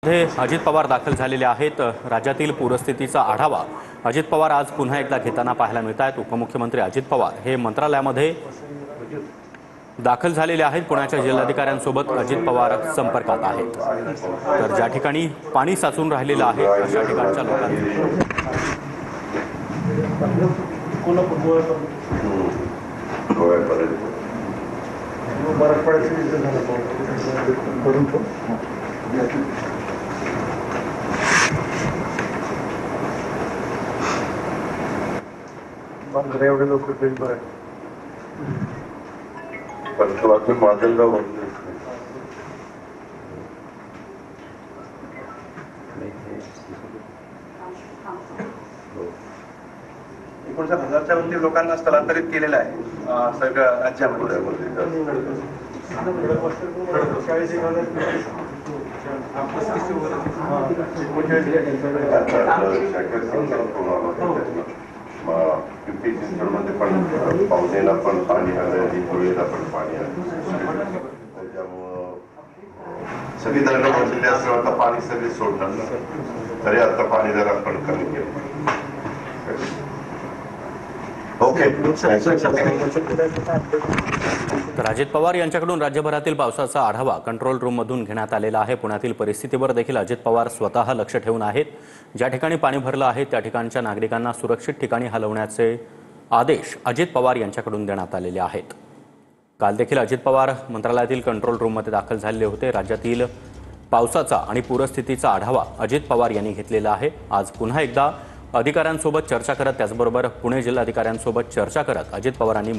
मध्ये अजित पवार दाखल झालेले आहेत। राज्यातील पूरस्थितीचा आढावा अजित पवार आज पुन्हा एकदा घेताना पाहायला मिळत आहेत। उपमुख्यमंत्री अजित पवार हे मंत्रालयामध्ये दाखल झालेले आहेत। पुण्याच्या जिल्हाधिकाऱ्यांसोबत अजित पवार संपर्कात आहेत। तर ज्या ठिकाणी पाणी साचून राहिलेलं आहे अशा ठिकाणच्या लोकांना एवढे लोक पण माजलगाव एकोणीस हजारच्या वरती लोकांना स्थलांतरित केलेलं आहे सगळं राज्यामध्ये। पिंपरी चिंचवडमध्ये पण पावसाला पण पाणी आलं, दिपोळीला पण पाणी आलं, त्याच्यामुळं सगळी धरणं भरलेली असल्यावर आता पाणी सगळे सोडणार ना, तरी आता पाणी जरा पण कमी केलं। तर अजित पवार यांच्याकडून राज्यभरातील पावसाचा आढावा कंट्रोल रूममधून घेण्यात आलेला आहे। पुण्यातील परिस्थितीवर देखील अजित पवार स्वतः लक्ष ठेवून आहेत। ज्या ठिकाणी पाणी भरलं आहे त्या ठिकाणच्या नागरिकांना सुरक्षित ठिकाणी हलवण्याचे आदेश अजित पवार यांच्याकडून देण्यात आलेले आहेत। काल देखील अजित पवार मंत्रालयातील कंट्रोल रूममध्ये दाखल झालेले होते। राज्यातील पावसाचा आणि पूरस्थितीचा आढावा अजित पवार यांनी घेतलेला आहे। आज पुन्हा एकदा अधिकाऱ्यांसोबत चर्चा करत त्याचबरोबर पुणे जिल्हाधिकाऱ्यांसोबत चर्चा करत अजित पवारांनी